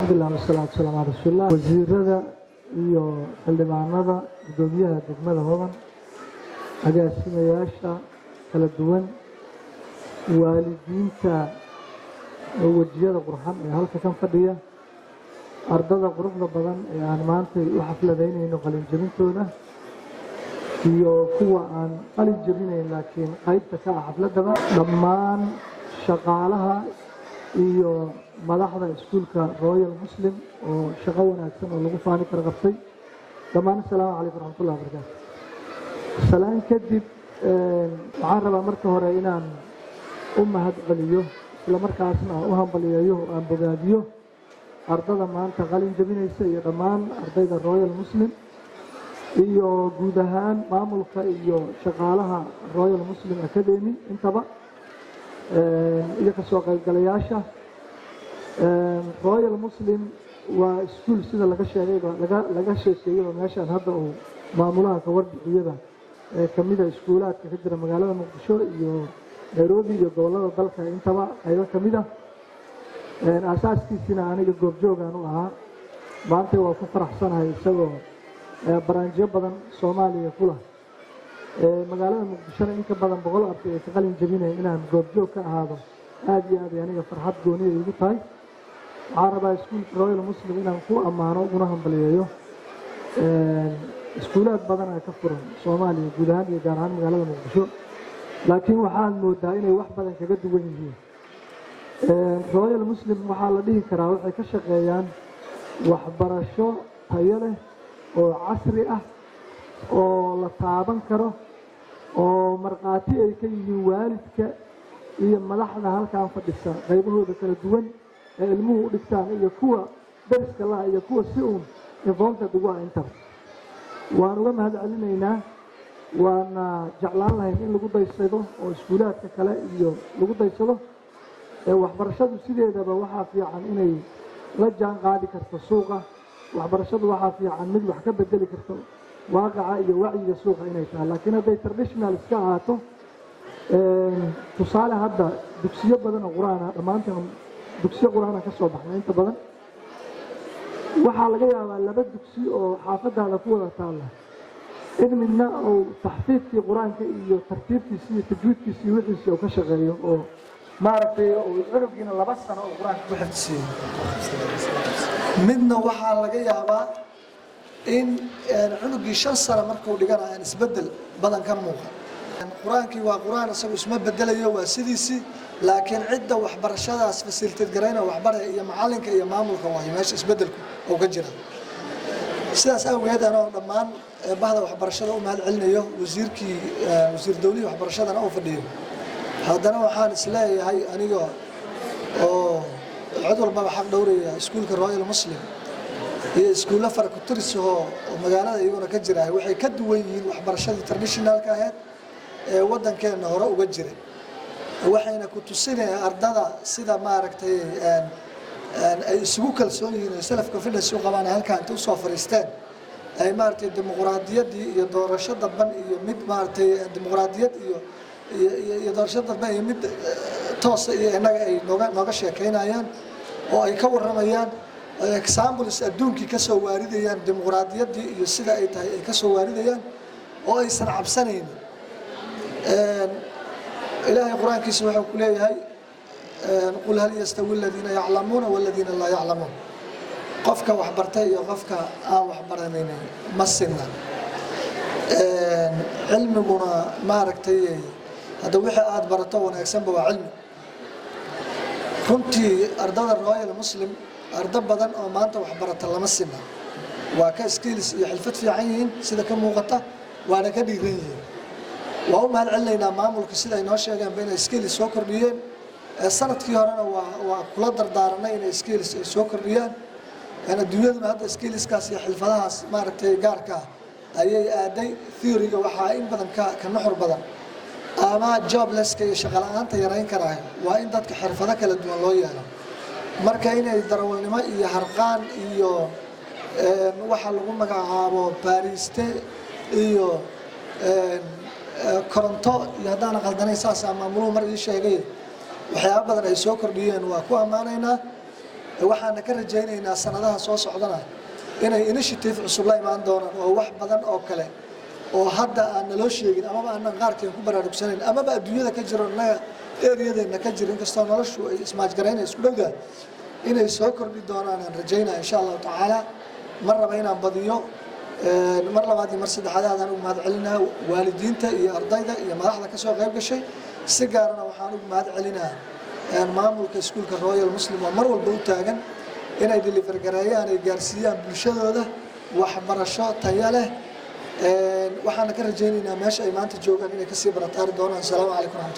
alxamdulilah wasalaatu wasalaamu calaa rasuulillah. wasiirada iyo xildhibaanada gudoomiyaha degmada hodan, agaasimayaasha kala duwan, waalidiinta wejiyada qurxan ee halka kan fadhiya, ardada quruxda badan ee aan maanta u xafladaynayno qalin jabintooda iyo kuwa aan qalin jabinayn laakiin qaybta ka ah xafladaba, dhammaan shaqaalaha iyo madaxda iskuulka Royal Muslim oo shaqo wanaagsan oo lagu faani kara qabtay. dhammaan assalaamu calaykum waraxmatullahi wabarakaatu. salaan kadib waxaan rabaa marka hore inaan u mahad celiyo isla markaasna u hambaliyeeyo oo aan bogaadiyo ardada maanta qalin jabinaysa iyo dhammaan ardayda Royal Muslim iyo guud ahaan maamulka iyo shaqaalaha Royal Muslim Academy intaba iyo ka soo qaybgalayaasha. Royal Muslim waa iskuul sida laga sheekeeyay meeshaan hadda uu maamulaha ka warbixiyada kamida iskuulaadka ka jira magaalada Muqdisho iyo Nairobi iyo gobolada dalka intaba qaybo kamida asaaskiisina aniga goobjoogan u ahaa. maanta waa ku faraxsanahay isagoo baraanjiyo badan Soomaaliya kula magaalada Muqdisho in ka badan 100 arday ay ka qalin jabinayaan inaan goobjoog ka ahaado aad iyo aad aniga farxad gooni igu tahay. waxaan rabaa iskuulka Royal Muslim inaan ku ammaano una hambaliyeeyo iskuulaad badan ay ka furan Soomaaliya guud ahaan iyo gaar ahaan magaalada Muqdisho, laakiin waxaan moodaa inay wax badan kaga duwan yihiin. Royal Muslim waxaa la dhihi karaa waxay ka shaqeeyaan waxbarasho tayo leh oo casri ah oo la taaban karo oo marqaati ay ka yihiin waalidka iyo madaxda halkaan fadhisa qaybahooda kala duwan ee ilmuhu u dhigtaan iyo kuwa dariska la iyo kuwa si uun involved ugu ah inta. waan uga mahad celinaynaa, waana jeclaan lahayn in lagu daysado oo iskuulaadka kale iyo lagu daysado. waxbarashadu sideedaba waxaa fiican inay la jaan qaadi karto suuqa. waxbarashadu waxaa fiican mid wax ka bedeli karto waaqaca iyo wacyiga suuqa inay tahay, laakiin hadday traditional iska ahaato tusaale hadda dugsiyo badan oo quraan ah dhammaanteen dugsiyo quraan ka soo baxnay inta badan waxaa laga yaabaa 2 dugsi oo xaafadaada ku wada taala in midna oo taxfiidkii quraanka iyo tartiibkiisa iyo tajwiidkiisa iyo wixiisa ka shaqeeyo oo maaragtay oo cunugina 2 sano oo quraanka ku xifdisiyo. midna waxaa laga yaabaa in cunugii 5 sano markuu dhiganayo isbedel badan ka muuqda. quraankii waa quraan isagu isma bedelayo, waa sidiisii, laakiin cidda waxbarashadaas facilitate garayna waxbaraya iyo macalinka iyo maamulka waa meesha isbedelku oo ka jira. sidaas awgeed anoo dhammaan bahda waxbarashada u mahad celinayo wasiir dawliga waxbarashadana oo fadhiyo. haddana waxaan isleeyahay aniga oo cid walba xaq dhowraya iskuulka Royal Muslim iyo iskuulo fara ku tiris oo magaalada iyaguna ka jira waxay ka duwan yihiin waxbarashada traditionalka ah ee wadankeena hore uga jiray. waxayna ku tusinayaan ardada sida maaragtay ay isugu kalsoon yihiin salafka fidness u qabaan halkaan inta soo fariisteen ay maaragtay dimuqraadiyadii iyo doorasho dadban iyo mid maaragtay dimuqraadiyad iyo doorasho dadban iyo mid toos iyo inaga ay nooga sheekeynayaan oo ay ka waramayaan examples adduunkii ka soo waaridayaan dimuqraadiyadii iyo sida ay tahay ay ka soo waaridayaan oo aysan cabsanayn. إلهي القرآن كيس وحنا كليه هاي قل هل يستوي الذين يعلمون والذين لا يعلمون. قفك وحبرتي وقفك وحبرني مسنا علمنا ما ركتي هذا وحي آد برتو ونكسب وعلم. كنت أرض الرواية المسلم أرض بدن أو ما أنت وحبرت الله مسنا وكاسكيلس يحلفت في عين سيدا كم وقته وأنا كبيرين. وهم هل علينا maamulka sida ay noo sheegaan been skills soo kordhiyeen sanadkii horena waa kula dardaarnay in skills ay soo kordhiyaan adduunyada hadda skillskaas iyo xirfadahaas maaragtay gaarka ayay aaday. theory-ga waxa in badan ka nuxur badan ama jobless-ka iyo shaqo la'aanta yareyn karaayo waa in dadka xirfado kala duwan loo yeelo. marka inay darawalnimo iyo harqaan iyo waxa lagu magacaabo baariste iyo koronto iyo haddaan qaldanay saas maamuluhu mar ii sheegay waxyaabo badan ay soo kordhiyeen waa ku ammaanaynaa. waxaana ka rajaynaynaa sanadaha soo socdana inay initiative cusub la imaan doonaan oo wax badan oo kale oo hadda aan naloo sheegin amaba aanan qaarkeen ku baraarugsanayn amaba adduunyada ka jiro innaga ereyadeena ka jiro inkastoo noloshu ay ismaajgaraynay isku dhowdahay inay soo kordhi doonaan aan rajaynaya insha allahu tacaala mar raba inaan badiyo mar labaad iyo mar saddexaad aadaan ugu mahad celinaa waalidiinta iyo ardayda iyo madaxda ka soo qayb gashay si gaarana waxaan ugu mahad celinaa maamulka iskuulka Royal Muslim oo mar walba u taagan inay deliver gareeyaan ay gaarsiiyaan bulshadooda waxbarasho tayo leh waxaan ka rajaynaynaa meesha ay maanta joogaan inay ka sii barataari doonaan. Assalaamu calaykum.